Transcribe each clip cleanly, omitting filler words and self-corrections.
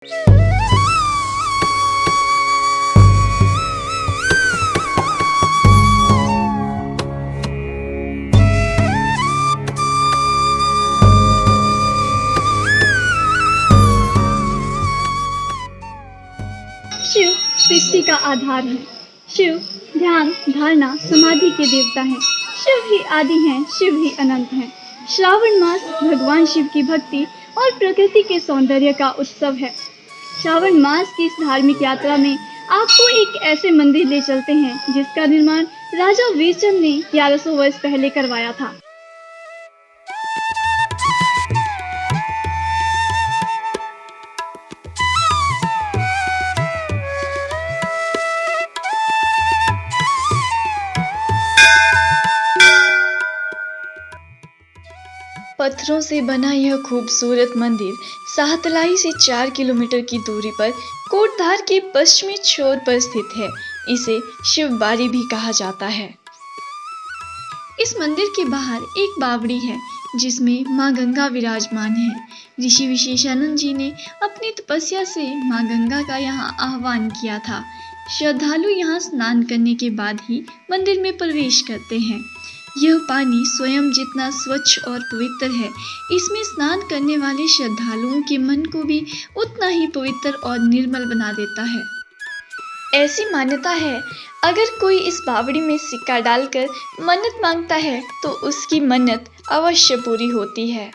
शिव सृष्टि का आधार है। शिव ध्यान, धारणा, समाधि के देवता हैं। शिव ही आदि हैं, शिव ही अनंत हैं। श्रावण मास भगवान शिव की भक्ति और प्रकृति के सौंदर्य का उत्सव है। श्रावण मास की इस धार्मिक यात्रा में आपको एक ऐसे मंदिर ले चलते हैं जिसका निर्माण राजा वीरचंद ने 1100 वर्ष पहले करवाया था। पत्थरों से बना यह खूबसूरत मंदिर साहतलाई से 4 किलोमीटर की दूरी पर कोटधार के पश्चिमी छोर पर स्थित है। इसे शिव बाड़ी भी कहा जाता है। इस मंदिर के बाहर एक बावड़ी है जिसमें मां गंगा विराजमान है। ऋषि विशेषानंद जी ने अपनी तपस्या से मां गंगा का यहाँ आह्वान किया था। श्रद्धालु यहाँ स्नान करने के बाद ही मंदिर में प्रवेश करते हैं। यह पानी स्वयं जितना स्वच्छ और पवित्र है, इसमें स्नान करने वाले श्रद्धालुओं के मन को भी उतना ही पवित्र और निर्मल बना देता है। ऐसी मान्यता है, अगर कोई इस बावड़ी में सिक्का डालकर मन्नत मांगता है तो उसकी मन्नत अवश्य पूरी होती है।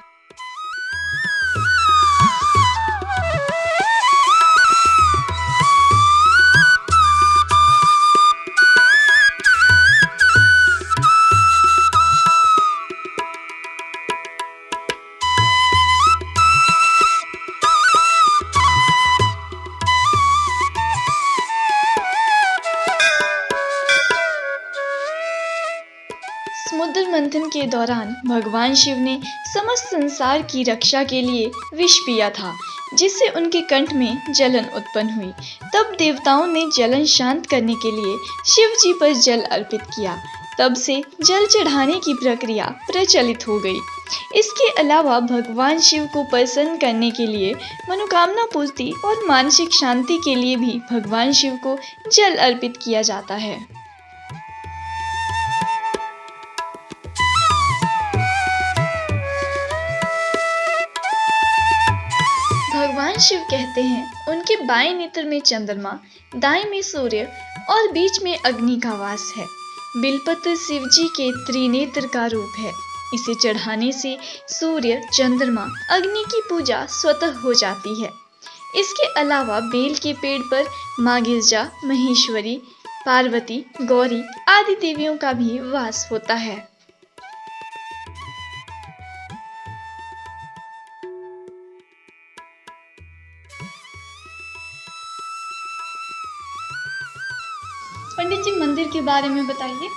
समुद्र मंथन के दौरान भगवान शिव ने समस्त संसार की रक्षा के लिए विष पिया था, जिससे उनके कंठ में जलन उत्पन्न हुई। तब देवताओं ने जलन शांत करने के लिए शिव जी पर जल अर्पित किया। तब से जल चढ़ाने की प्रक्रिया प्रचलित हो गई। इसके अलावा भगवान शिव को प्रसन्न करने के लिए, मनोकामना पूर्ति और मानसिक शांति के लिए भी भगवान शिव को जल अर्पित किया जाता है। भगवान शिव कहते हैं, उनके बाएं नेत्र में चंद्रमा, दाएं में सूर्य और बीच में अग्नि का वास है। बिलपत्र शिव जी के त्रिनेत्र का रूप है। इसे चढ़ाने से सूर्य, चंद्रमा, अग्नि की पूजा स्वतः हो जाती है। इसके अलावा बेल के पेड़ पर माँ गिरजा, महेश्वरी, पार्वती, गौरी आदि देवियों का भी वास होता है। पंडित जी, मंदिर के बारे में बताइए।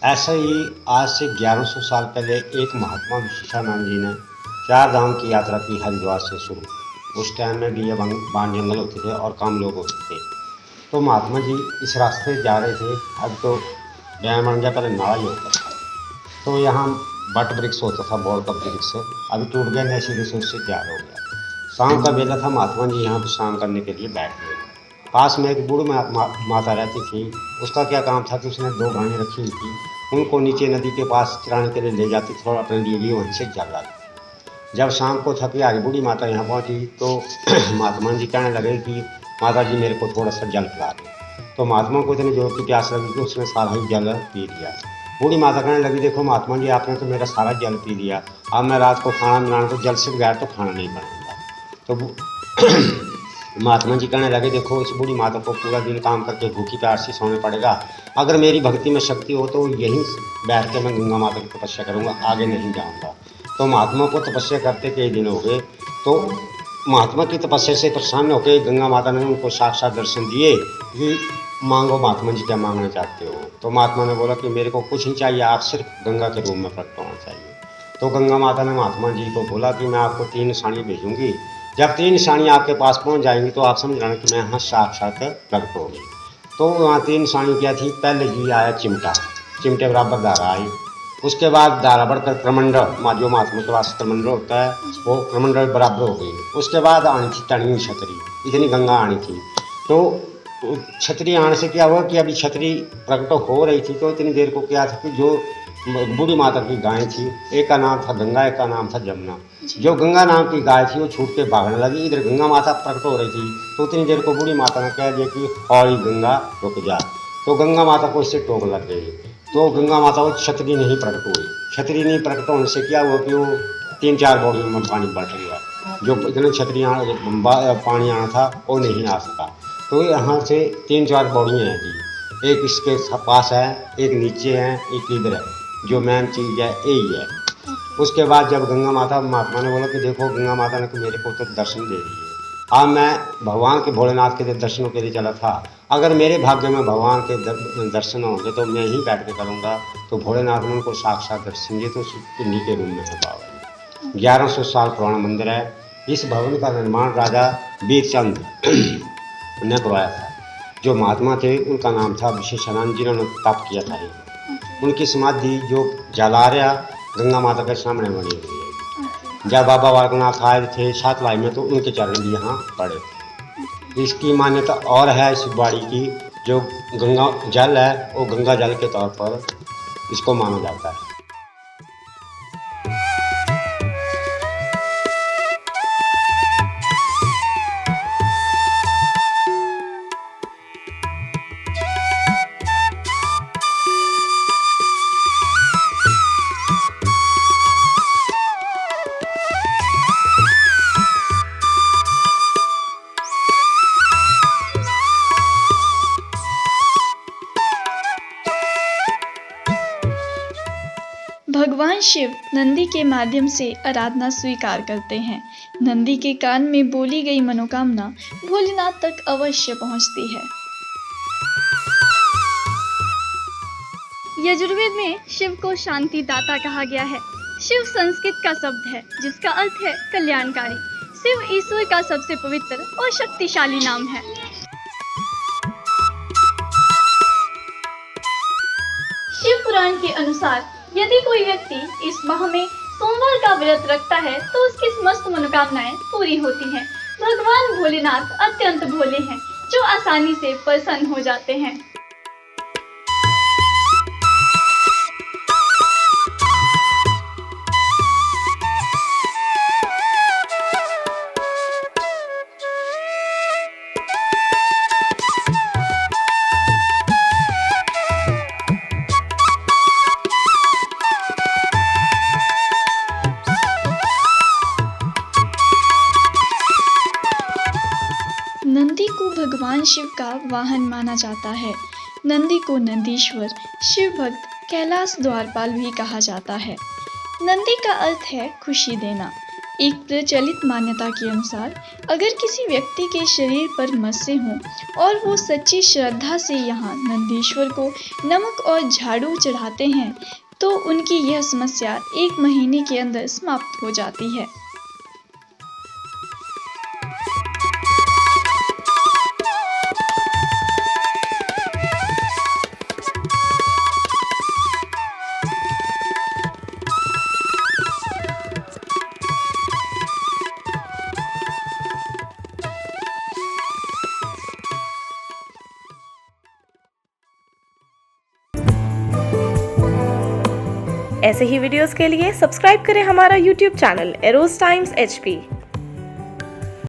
ऐसे ही आज से 1100 साल पहले एक महात्मा विशेषानंद जी ने 4 धाम की यात्रा की हरिद्वार से शुरू। उस टाइम में भी ये बाण जंगल होते थे और कम लोग होते थे। तो महात्मा जी इस रास्ते जा रहे थे। अब तो डैम बन गया, पहले नाला ही होता था। तो यहाँ बट वृक्ष होता था, बौर का वृक्ष, अभी टूट गया, नए सिरे से उससे तैयार हो गया। शाम का बेला था, महात्मा जी यहाँ पर शाम करने के लिए बैठ गए। पास में एक बूढ़ी माता रहती थी। उसका क्या काम था कि उसने 2 गायें रखी हुई थी, उनको नीचे नदी के पास चराने के लिए ले जाती थी और अपने लिए भी वहीं से जल लाती। जब शाम को थकी हारी बूढ़ी माता यहाँ पहुँची तो महात्मा जी कहने लगे कि माता जी मेरे को थोड़ा सा जल पिला दो। तो महात्मा को इतनी जोर की प्यास लगी कि उसने सारा ही जल पी लिया। बूढ़ी माता कहने लगी, देखो महात्मा जी, आपने तो मेरा सारा जल पी लिया, अब मैं रात को खाना बनाना तो जल से बगैर तो खाना नहीं बनाऊंगा। तो महात्मा जी कहने लगे, देखो इस बूढ़ी माता को पूरा दिन काम करके भूखी प्यास से सोने पड़ेगा। अगर मेरी भक्ति में शक्ति हो तो यहीं बैठ के मैं गंगा माता की तपस्या करूँगा, आगे नहीं जाऊँगा। तो महात्मा को तपस्या करते कई दिन हो गए। तो महात्मा की तपस्या से प्रसन्न होकर गंगा माता ने उनको साक्षात दर्शन दिए कि मांगो महात्मा जी, क्या मांगना चाहते हो। तो महात्मा ने बोला कि मेरे को कुछ नहीं चाहिए, आप सिर्फ गंगा के रूप में प्रकट होना चाहिए। तो गंगा माता ने महात्मा जी को बोला कि मैं आपको 3 निशानी भेजूँगी, जब 3 निशानी आपके पास पहुंच जाएंगी तो आप समझ लेना कि मैं यहाँ साक्षात प्रकट हो गई। तो वहाँ 3 निशानी क्या थी। पहले जी आया चिमटा, चिमटे बराबर धारा आई। उसके बाद दारा बढ़कर क्रमंडल जो महात्मा के पास क्रमंडल होता है वो क्रमंडल बराबर हो गई। उसके बाद आनी थी तणी छतरी, इतनी गंगा आनी थी। तो छतरी आने से क्या हुआ कि अभी छतरी प्रकट हो रही थी तो इतनी देर को क्या था कि जो बूढ़ी माता की गाय थी, एक का नाम था गंगा, एक का नाम था जमुना। जो गंगा नाम की गाय थी वो छूट के भागने लगी, इधर गंगा माता प्रकट हो रही थी। तो उतनी देर को बूढ़ी माता ने कह दिया कि हौली गंगा रुक जा। तो गंगा माता को इससे टोक लग गई। तो गंगा माता को छतरी नहीं प्रकट हुई। छतरी नहीं प्रकट होने से क्या हुआ कि वो 3-4 बौड़ियों में पानी बढ़ गया। जो इतने छतरी पानी आना था वो नहीं आ सका। तो यहाँ से 3-4 बौड़ियाँ हैं जी, एक इसके पास है, एक नीचे है, एक इधर है। जो मेन चीज़ है यही है। उसके बाद जब गंगा माता महात्मा ने बोला कि देखो गंगा माता ने मेरे को तो दर्शन दे दिए, अब मैं भगवान के भोलेनाथ के दर्शनों के लिए चला था। अगर मेरे भाग्य में भगवान के दर्शन होंगे तो मैं ही बैठ के करूँगा। तो भोलेनाथ ने उनको साक्षात दर्शन दिए। तो पिंडी के रूम में है बाबा। 1100 साल पुराना मंदिर है। इस भवन का निर्माण राजा वीरचंद ने करवाया था। जो महात्मा थे उनका नाम था विशेषानंद, जिन्होंने तप किया था। उनकी समाधि जो जलारिया गंगा माता के सामने बनी हुई है। जब बाबा बालकनाथ आए थे सातलाई में तो उनके चरण भी यहाँ पड़े थे। इसकी मान्यता और है इस बाड़ी की, जो गंगा जल है वो गंगा जल के तौर पर इसको माना जाता है। भगवान शिव नंदी के माध्यम से आराधना स्वीकार करते हैं। नंदी के कान में बोली गई मनोकामना भोलेनाथ तक अवश्य पहुंचती है। यजुर्वेद में शिव को शांति दाता कहा गया है। शिव संस्कृत का शब्द है जिसका अर्थ है कल्याणकारी। शिव ईश्वर का सबसे पवित्र और शक्तिशाली नाम है। शिव पुराण के अनुसार यदि कोई व्यक्ति इस माह में सोमवार का व्रत रखता है तो उसकी समस्त मनोकामनाएं पूरी होती हैं। भगवान भोलेनाथ अत्यंत भोले हैं जो आसानी से प्रसन्न हो जाते हैं। नंदी को भगवान शिव का वाहन माना जाता है। नंदी को नंदीश्वर, शिव भक्त, कैलाश द्वारपाल भी कहा जाता है। नंदी का अर्थ है खुशी देना। एक प्रचलित मान्यता के अनुसार अगर किसी व्यक्ति के शरीर पर मस्से हों और वो सच्ची श्रद्धा से यहाँ नंदीश्वर को नमक और झाड़ू चढ़ाते हैं तो उनकी यह समस्या 1 महीने के अंदर समाप्त हो जाती है। ऐसे ही वीडियोस के लिए सब्सक्राइब करें हमारा YouTube channel arrows times HP।